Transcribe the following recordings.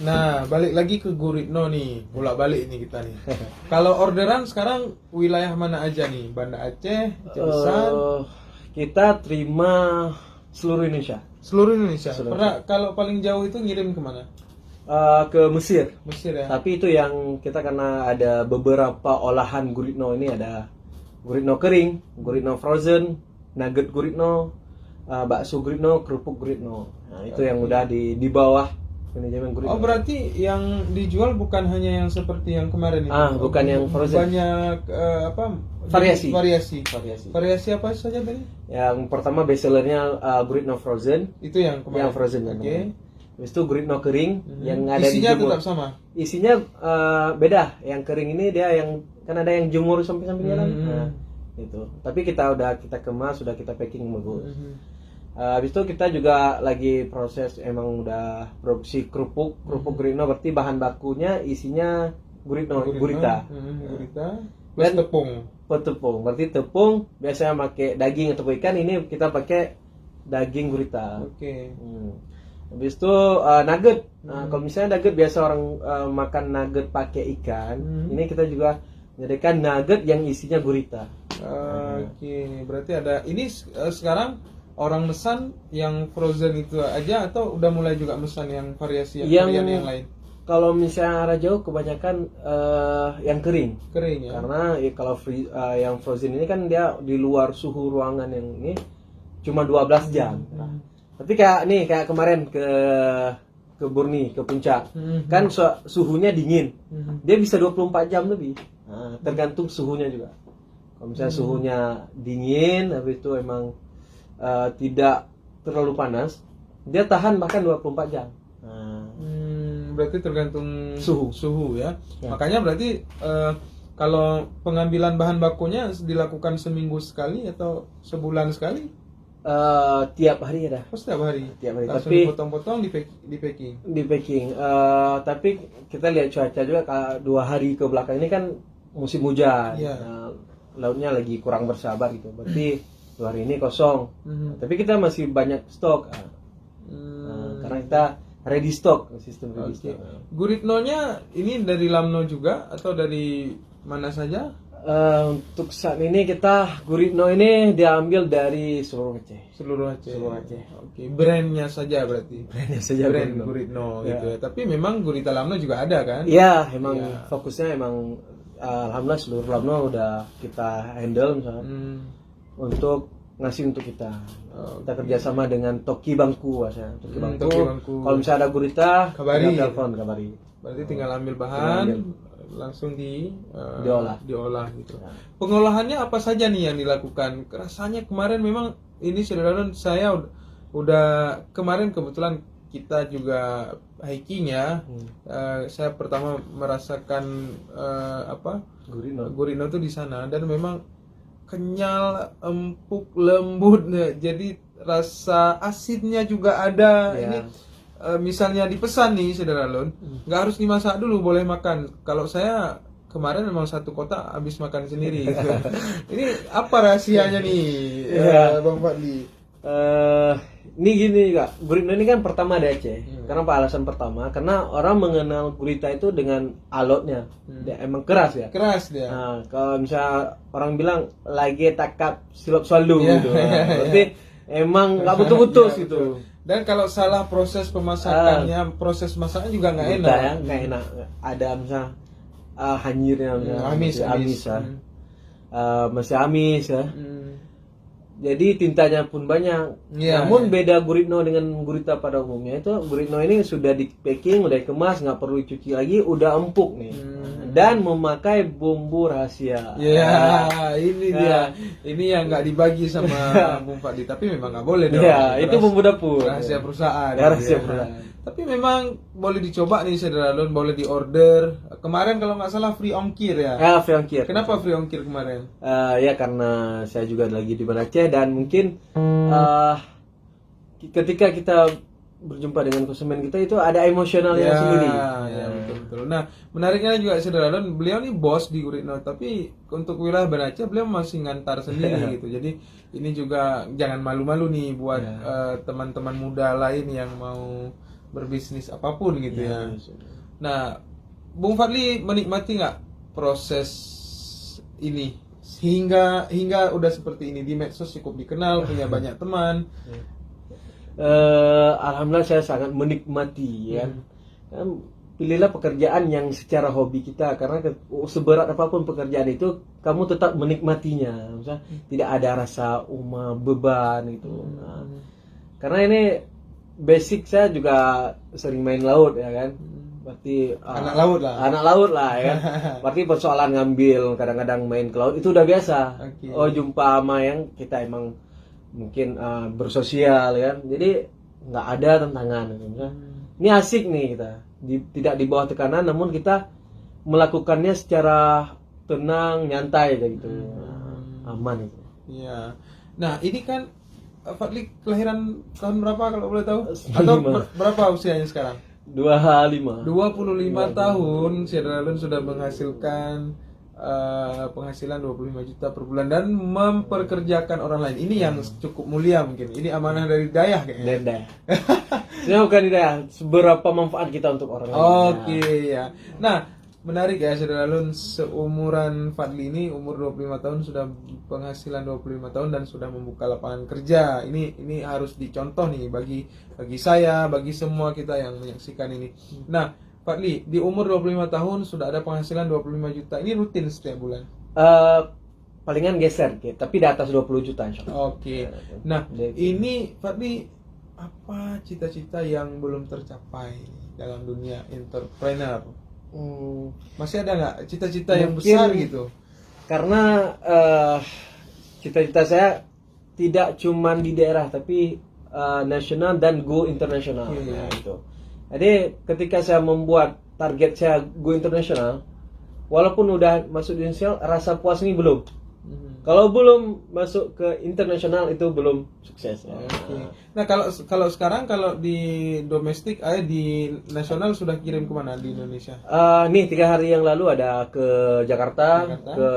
Nah, balik lagi ke Guritno nih, bolak-balik nih kita nih. Kalau orderan sekarang wilayah mana aja nih? Banda Aceh, Aceh Besar, Eh, kita terima seluruh Indonesia. seluruh Indonesia. Seluruh Pernah kalau paling jauh itu ngirim kemana? Ke Mesir. Mesir ya. Tapi itu yang kita karena ada beberapa olahan Guritno ini, ada Guritno kering, Guritno frozen, nugget Guritno, bakso Guritno, kerupuk Guritno. Nah, itu yang udah di bawah manajemen Guritno. Oh, berarti yang dijual bukan hanya yang seperti yang kemarin itu. Bukan yang frozen. Banyak apa? Variasi. Variasi apa saja tadi? Yang pertama bestsellernya Guritno frozen. Itu yang kemarin. Yang frozen. Oke. Habis itu Guritno kering yang ada Isinya dijemur. tetap sama. Isinya beda. Yang kering ini dia yang kan ada yang jemur samping-samping jalan. Nah, itu. Tapi kita kemas, sudah kita packing bagus. Habis itu kita juga lagi proses, emang udah produksi kerupuk Guritno, berarti bahan bakunya isinya gurita. Gurita plus Dan tepung. Berarti tepung biasanya pakai daging atau ikan, ini kita pakai daging gurita. Oke. Habis itu nugget. Nah, kalau misalnya nugget biasa orang makan nugget pakai ikan, ini kita juga menyediakan nugget yang isinya gurita. Oke, berarti ada ini sekarang orang mesan yang frozen itu aja atau udah mulai juga mesan yang variasi varian yang lain? Kalau misalnya arah jauh kebanyakan yang kering. Kering ya. Karena kalau yang frozen ini kan dia di luar suhu ruangan yang ini cuma 12 jam. Tapi kayak kemarin ke Borni, ke puncak. Kan suhunya dingin. Dia bisa 24 jam lebih. Nah, tergantung suhunya juga. Kalau misalnya suhunya dingin, habis itu emang tidak terlalu panas, dia tahan bahkan 24 jam. Berarti tergantung suhu ya. Ya. Makanya berarti kalau pengambilan bahan bakunya dilakukan seminggu sekali atau sebulan sekali? Tiap hari ada. Oh, setiap hari. Tiap hari. Langsung Tapi dipotong-potong di packing. Di packing. Tapi kita lihat cuaca juga, 2 hari ke belakang ini kan musim hujan. Iya. Lautnya lagi kurang bersahabat gitu. Berarti 2 hari ini kosong. Tapi kita masih banyak stok. Karena kita ready stock, sistem ready stock. Guritnonya ini dari Lamno juga atau dari mana saja? Untuk saat ini kita Guritno ini diambil dari seluruh Aceh. Seluruh Aceh. Oke. Brandnya saja berarti. Brand Guritno gitu ya. Tapi memang Gurita Lamno juga ada kan? Iya, emang fokusnya emang alhamdulillah seluruh Lamno udah kita handle misalnya. Untuk ngasih untuk kita. Kita kerjasama dengan Toki Bangku, Toki Bangku. Kalau misalnya ada gurita, kabari. Kabari. Berarti tinggal ambil bahan, langsung diolah gitu. Ya. Pengolahannya apa saja nih yang dilakukan? Rasanya kemarin memang ini saudara, saya udah kemarin kebetulan kita juga hiking ya. Saya pertama merasakan Guritno tuh di sana, dan memang kenyal, empuk, lembut. Jadi rasa asinnya juga ada. Ini misalnya dipesan nih saudara Lon, nggak harus dimasak dulu, boleh makan. Kalau saya kemarin memang satu kotak habis makan sendiri gitu. Ini apa rahasianya nih, Bang Fadli? Ini gini Kak, Guritno ini kan pertama di Aceh. Kenapa alasan pertama? Karena orang mengenal gurita itu dengan alotnya. Dia emang keras ya. Keras dia. Nah, kalau misalnya orang bilang lagi takap silap selalu gitu. Berarti emang nggak betul-betul gitu. Dan kalau salah proses pemasakannya, proses masaknya juga nggak enak. Ya, nggak enak. Ada misalnya hanyirnya, amis masih amis ya. Jadi tintanya pun banyak. Namun beda Guritno dengan gurita pada umumnya, itu Guritno ini sudah di packing, udah dikemas, nggak perlu dicuci lagi, udah empuk nih. Dan memakai bumbu rahasia. Ini dia. Ini yang nggak dibagi sama Bung Fadli, tapi memang nggak boleh dong. Itu bumbu dapur. Rahasia perusahaan. Rahasia perusahaan. Tapi memang boleh dicoba nih saudara Lon, boleh diorder. Kemarin kalau nggak salah free ongkir ya. Free ongkir. Kenapa free ongkir kemarin? Ya karena saya juga lagi di Banda Aceh, dan mungkin ketika kita berjumpa dengan konsumen kita itu ada emosionalnya sendiri. Ya, betul. Nah, menariknya juga saudara Lon, beliau nih bos di Guritno, tapi untuk wilayah Banda Aceh beliau masih ngantar sendiri gitu. Jadi ini juga jangan malu-malu nih buat teman-teman muda lain yang mau berbisnis apapun gitu ya. Ya. Nah, Bung Fadli menikmati nggak proses ini hingga udah seperti ini, di medsos cukup dikenal, punya banyak teman. Alhamdulillah saya sangat menikmati ya. Kan pilihlah pekerjaan yang secara hobi kita, karena seberat apapun pekerjaan itu kamu tetap menikmatinya. Misalnya tidak ada rasa beban gitu. Nah, karena ini basic saya juga sering main laut ya kan. Berarti Anak laut lah. Anak laut lah ya kan. Berarti persoalan ngambil kadang-kadang main ke laut itu udah biasa. Oke. Oh, jumpa sama yang kita emang mungkin bersosial ya kan. Jadi nggak ada tantangan gitu. Misalnya, ini asik nih kita. Tidak di bawah tekanan, namun kita melakukannya secara tenang, nyantai kayak gitu. Aman itu. Iya. Nah, ini kan Fadli kelahiran tahun berapa kalau boleh tahu? 95. Atau berapa usianya sekarang? 25. 25 tahun Syederalun sudah menghasilkan penghasilan 25 juta per bulan dan memperkerjakan orang lain. Ini yang cukup mulia mungkin. Ini amanah dari Dayah kayaknya. Denda. Ini bukan daya. Seberapa manfaat kita untuk orang lain. Oke ya. Nah, menarik ya Syederalun, seumuran Fadli ini umur 25 tahun sudah penghasilan 25 tahun dan sudah membuka lapangan kerja. Ini harus dicontoh nih bagi saya, bagi semua kita yang menyaksikan ini. Nah, Fadli, di umur 25 tahun sudah ada penghasilan 25 juta. Ini rutin setiap bulan. Palingan geser, tapi di atas 20 juta insya Allah. Oke. Nah, ini Fadli, apa cita-cita yang belum tercapai dalam dunia entrepreneur? Masih ada nggak cita-cita yang Mungkin besar gitu? Karena cita-cita saya tidak cuma di daerah, tapi nasional dan go internasional. Iya. Nah, itu. Jadi ketika saya membuat target saya go internasional, walaupun udah masuk di nasional, rasa puas ini belum. Kalau belum masuk ke internasional itu belum sukses. Ya. Oke. Nah, kalau sekarang kalau di domestik, di nasional sudah kirim kemana di Indonesia? Nih 3 hari yang lalu ada ke Jakarta, ke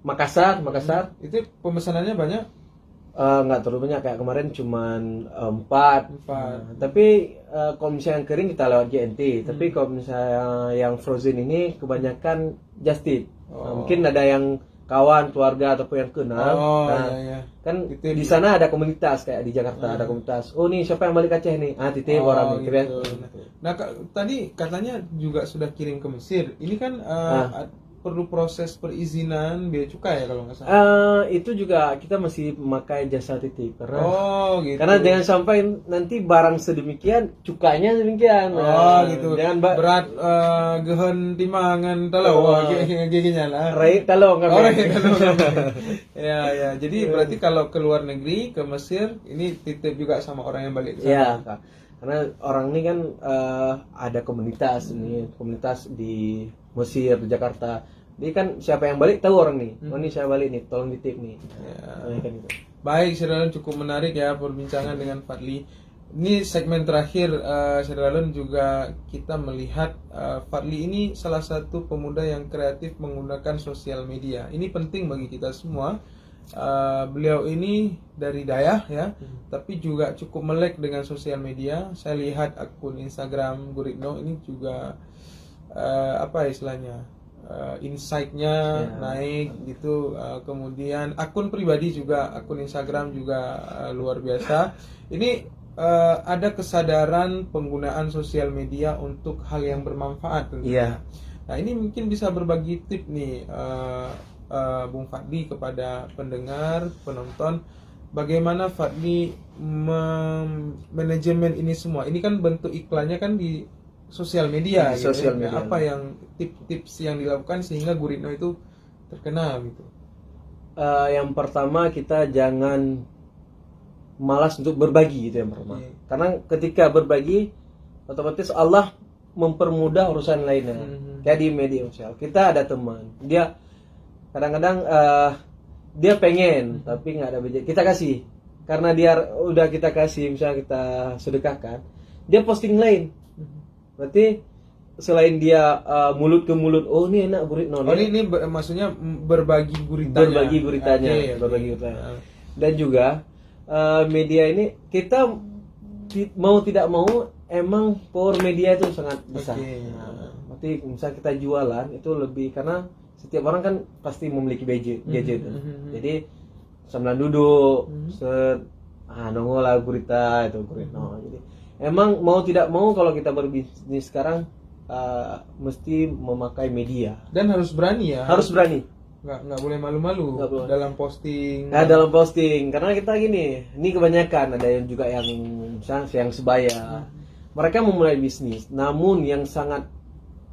Makassar. Itu pemesanannya banyak? Nggak terlalu banyak, kayak kemarin cuman 4. Tapi kalau misalnya yang kering kita lewat GNT. Tapi kalau misalnya yang frozen ini kebanyakan just tip. Mungkin ada yang kawan, keluarga ataupun yang kenal. Iya. Kan Titip. di sana ada komunitas, kayak di Jakarta ada komunitas. Oh nih siapa yang balik Aceh nih? Titip orang nih. Gitu. Nah, tadi katanya juga sudah kirim ke Mesir. Ini kan perlu proses perizinan bea cukai ya kalau nggak salah. Itu juga kita masih memakai jasa titip karena Gitu. karena jangan sampai nanti barang sedemikian cukanya demikian. Gitu. Jangan berat gehen timbangan talau giginya lah. Rai talong kan. Ya. Jadi berarti kalau ke luar negeri, ke Mesir, ini titip juga sama orang yang balik ke sana. Iya, Kak. Karena orang ini kan ada komunitas di Mesir, di Jakarta. Jadi kan siapa yang balik tahu orang nih. Oh, ini saya balik nih, tolong ditip nih. Kan gitu. Baik, Syederalun, cukup menarik ya perbincangan dengan Fadli. Ini segmen terakhir, Syederalun, juga kita melihat Fadli ini salah satu pemuda yang kreatif menggunakan sosial media. Ini penting bagi kita semua. Beliau ini dari Dayah ya, tapi juga cukup melek dengan sosial media. Saya lihat akun Instagram Guritno ini juga istilahnya insight-nya naik gitu. Kemudian akun pribadi juga, akun Instagram juga luar biasa. Ini ada kesadaran penggunaan sosial media untuk hal yang bermanfaat tentunya. Nah, ini mungkin bisa berbagi tip nih Bung Fadli kepada pendengar, penonton, bagaimana Fadli manajemen ini semua. Ini kan bentuk iklannya kan di sosial media, sosial media. Apa yang tips yang dilakukan sehingga Guritno itu terkenal gitu? Yang pertama, kita jangan malas untuk berbagi, itu yang pertama. Karena ketika berbagi, otomatis Allah mempermudah urusan lainnya. Kayak di media sosial, kita ada teman, dia kadang-kadang dia pengen tapi nggak ada budget, kita kasih. Karena dia udah kita kasih, misalnya kita sedekahkan, dia posting lain. Berarti selain dia mulut ke mulut, oh ini enak Guritno. Ini maksudnya berbagi guritanya. Berbagi guritanya. Dan juga media ini kita mau tidak mau emang power media itu sangat besar. Oke. Nah, berarti misalnya kita jualan itu lebih karena setiap orang kan pasti memiliki gadget. Jadi sambil duduk, nongol lah gurita itu gurita. Jadi emang mau tidak mau kalau kita berbisnis sekarang mesti memakai media. Dan harus berani ya. Harus berani. Nggak boleh malu-malu dalam posting. Nah, dalam posting karena kita gini, ini kebanyakan ada yang juga yang misalnya yang sebaya. Mereka memulai bisnis, namun yang sangat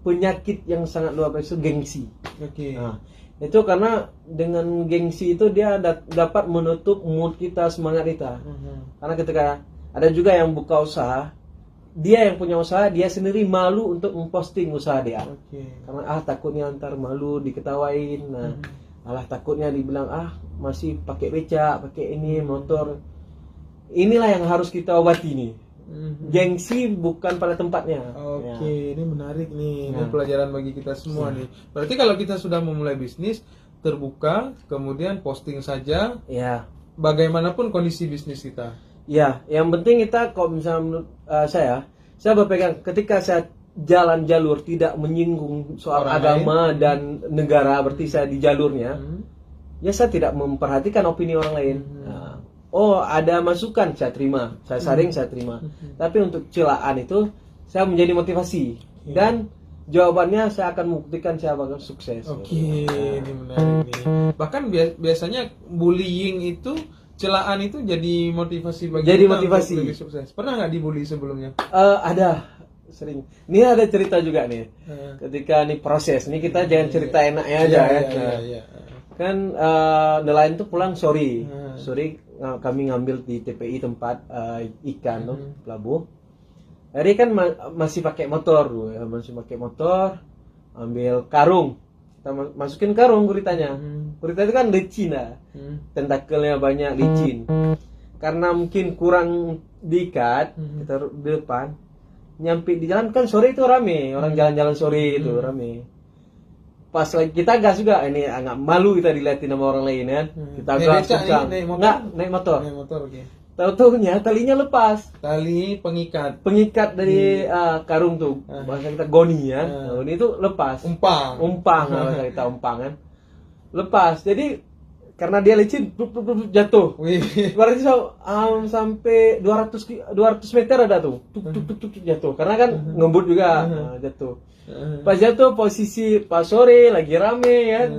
penyakit yang sangat luar biasa itu gengsi. Oke. Nah, itu karena dengan gengsi itu dia dapat menutup mood kita, semangat kita. Karena ketika ada juga yang buka usaha, dia yang punya usaha, dia sendiri malu untuk memposting usaha dia. Karena takutnya ntar malu diketawain. Nah, takutnya dibilang masih pakai becak, pakai ini motor. Inilah yang harus kita obati nih. Gengsi bukan pada tempatnya. Oke, ini menarik nih. Ini pelajaran bagi kita semua nih. Berarti kalau kita sudah memulai bisnis, terbuka, kemudian posting saja. Ya. Bagaimanapun kondisi bisnis kita. Ya, yang penting kita kalau misalnya menurut saya berpegang ketika saya jalan jalur tidak menyinggung soal orang agama lain. Dan negara, berarti saya di jalurnya. Ya saya tidak memperhatikan opini orang lain. Ada masukan saya terima, saya saring saya terima. Tapi untuk celaan itu saya menjadi motivasi dan jawabannya saya akan membuktikan saya bakal sukses. Oke, ini menarik nih. Bahkan biasanya bullying itu, celaan itu jadi motivasi bagi Jadi kita motivasi. untuk lebih sukses. Pernah nggak dibully sebelumnya? Ada sering. Ini ada cerita juga nih. Ketika nih proses, nih kita jangan cerita enaknya aja ya. Kan nelayan tuh pulang sore kami ngambil di TPI tempat ikan tuh pelabuh. Hari kan masih pakai motor dulu ya, masih pakai motor, ambil karung, kita masukin karung guritanya. Gurita itu kan licin lah, tentakelnya banyak licin. Karena mungkin kurang diikat, kita di depan, nyampe di jalan kan sore itu rame, orang jalan-jalan sore itu rame. Pas lagi kita gas juga, ini agak malu kita dilihatin sama orang lain kan. Kita gas kencang. Naik motor. Oke. Tahu-tahunya talinya lepas. Tali Pengikat dari karung tuh. Bahasa kita goni ya. Ini tuh lepas. Umpang bahasa kita umpang kan. Lepas. Jadi karena dia licin jatuh. Berarti sampai 200 meter ada tuh. Tuk jatuh. Karena kan ngembut juga jatuh. Pas jatuh posisi pas sore lagi rame kan,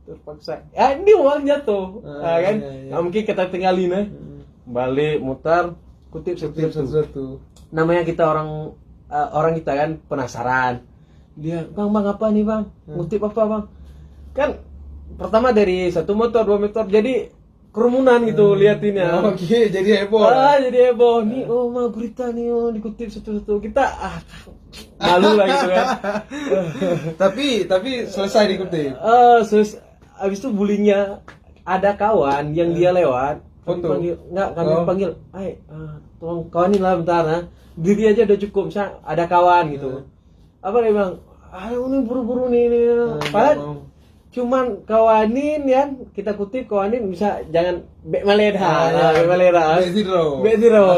terpaksa ini orang jatuh kan. Mungkin kita tinggalin balik mutar kutip satu. Namanya kita orang kita kan penasaran. Dia bang apa nih bang, kutip apa bang? Kan pertama dari 1 motor 2 motor jadi kerumunan gitu liatinnya. Oke, jadi heboh. Jadi heboh nih. Mah berita nih dikutip satu-satu. Kita malu lah gitu kan. tapi selesai dikutip. Abis itu bullyingnya ada kawan yang dia lewat. Kami panggil, tolong kawanin lah bentar nah. Diri aja udah cukup. Misalnya ada kawan gitu. Apa dia bilang? Ayo nih buru-buru nih. Padahal cuman kawanin ya, kita kutip kawanin bisa jangan bek maleda. Bek zero.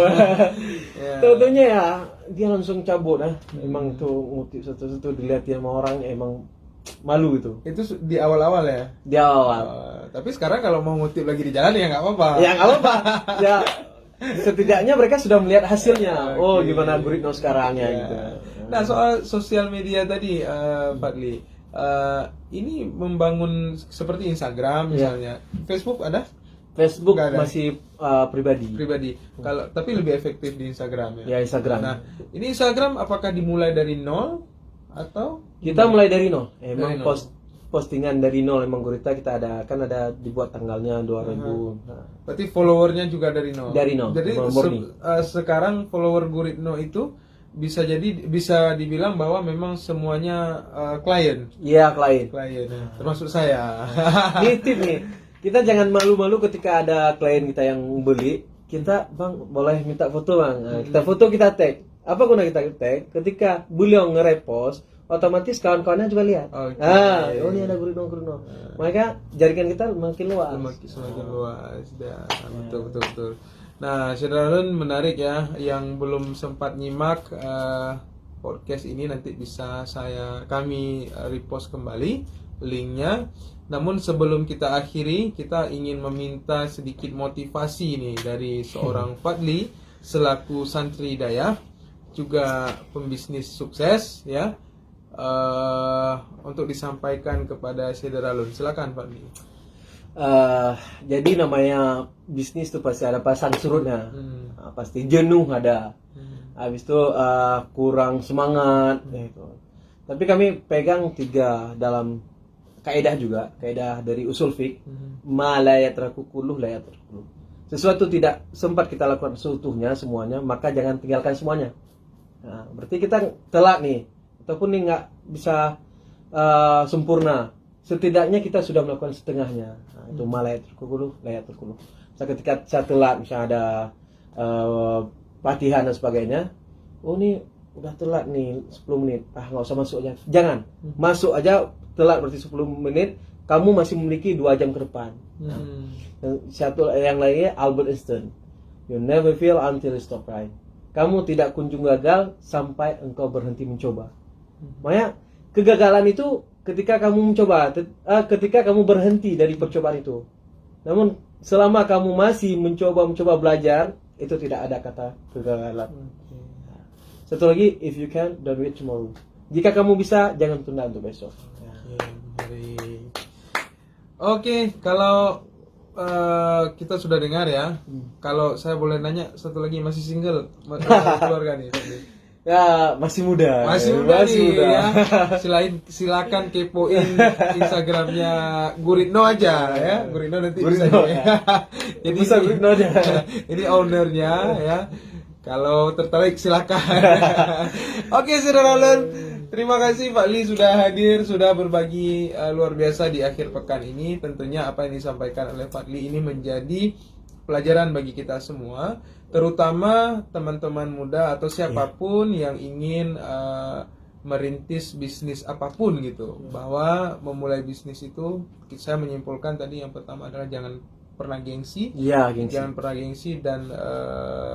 Tentunya ya dia langsung cabut Emang tuh ngutip satu-satu dilihatin sama orang emang malu itu. Itu di awal-awal ya? Di awal. Tapi sekarang kalau mau ngutip lagi di jalan ya nggak apa-apa. Ya nggak apa-apa. Ya setidaknya mereka sudah melihat hasilnya. Gimana Guritno sekarang ya gitu. Nah soal sosial media tadi Fadli, ini membangun seperti Instagram misalnya. Facebook ada? Facebook masih pribadi. Kalau tapi lebih efektif di Instagram ya. Ya Instagram. Nah, ini Instagram apakah dimulai dari nol atau kita mulai dari nol? Emang postingan dari nol emang Gurita kita ada dibuat tanggalnya 2000. Berarti followernya juga dari nol. Dari nol. Jadi sekarang follower Guritno itu bisa dibilang bahwa memang semuanya klien. Iya, klien. Termasuk saya. Nitip nih. Kita jangan malu-malu ketika ada klien kita yang beli. Kita, bang, boleh minta foto bang. Kita foto, kita tag. Apa guna kita tag? Ketika beliau nge-repost, otomatis kawan-kawannya juga lihat. Ini ada Guritno. Maka jaringan kita makin luas. Semakin luas. Betul. Nah, Syederalun menarik ya, yang belum sempat nyimak podcast ini nanti bisa kami repost kembali linknya. Namun sebelum kita akhiri, kita ingin meminta sedikit motivasi nih dari seorang Fadli selaku santri Hidayah, juga pembisnis sukses ya, untuk disampaikan kepada Syederalun. Silakan Fadli. Jadi namanya bisnis itu pasti ada pasang surutnya, pasti jenuh ada, habis itu kurang semangat gitu. Tapi kami pegang 3 dalam kaidah juga, kaidah dari usul fiqh, ma la yatraku kulluh la yatraku. Sesuatu tidak sempat kita lakukan seutuhnya semuanya, maka jangan tinggalkan semuanya. Nah, berarti kita telat nih, ataupun nih nggak bisa sempurna. Setidaknya kita sudah melakukan setengahnya. Nah, itu malayat terkulu. Ketika saya telat, misalnya ada latihan dan sebagainya, oh ini udah telat nih 10 menit, nggak usah masuk aja. Jangan, masuk aja, telat berarti 10 menit, kamu masih memiliki 2 jam ke depan. Nah, satu yang lainnya Albert Einstein, you never fail until you stop trying. Kamu tidak kunjung gagal sampai engkau berhenti mencoba. Makanya kegagalan itu ketika kamu mencoba, ketika kamu berhenti dari percobaan itu. Namun selama kamu masih mencoba belajar, itu tidak ada kata kegagalan. Satu lagi, if you can, don't wait tomorrow. Jika kamu bisa, jangan tunda untuk besok. Oke, kalau kita sudah dengar ya. Kalau saya boleh nanya satu lagi, masih single keluarga nih? Ya, masih muda. Masih muda ya. Silakan kepoin Instagramnya Guritno aja ya. Guritno nanti bisa ya. Jadi bisa Guritno aja. Ini ownernya ya. Kalau tertarik silakan. Oke, Syederalun. Terima kasih Pak Li sudah hadir, sudah berbagi luar biasa di akhir pekan ini. Tentunya apa yang disampaikan oleh Pak Li ini menjadi pelajaran bagi kita semua, terutama teman-teman muda atau siapapun yang ingin merintis bisnis apapun gitu. Bahwa memulai bisnis itu, saya menyimpulkan tadi yang pertama adalah jangan pernah gengsi. Jangan pernah gengsi dan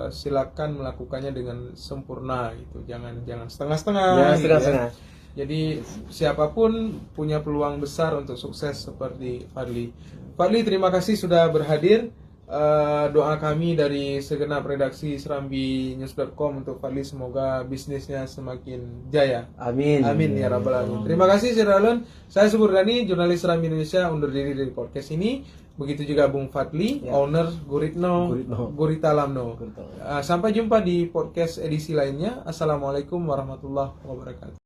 silakan melakukannya dengan sempurna gitu. Jangan setengah-setengah. Gitu ya. Jadi siapapun punya peluang besar untuk sukses seperti Fadli. Fadli, terima kasih sudah berhadir. Doa kami dari segenap redaksi serambinews.com untuk Fadli, semoga bisnisnya semakin jaya. Amin. Amin ya rabbal alamin. Terima kasih Syederalun. Saya Subur Dhani, jurnalis Serambi Indonesia, undur diri dari podcast ini. Begitu juga Bung Fadli, owner Gurita Lamno. Sampai jumpa di podcast edisi lainnya. Assalamualaikum warahmatullahi wabarakatuh.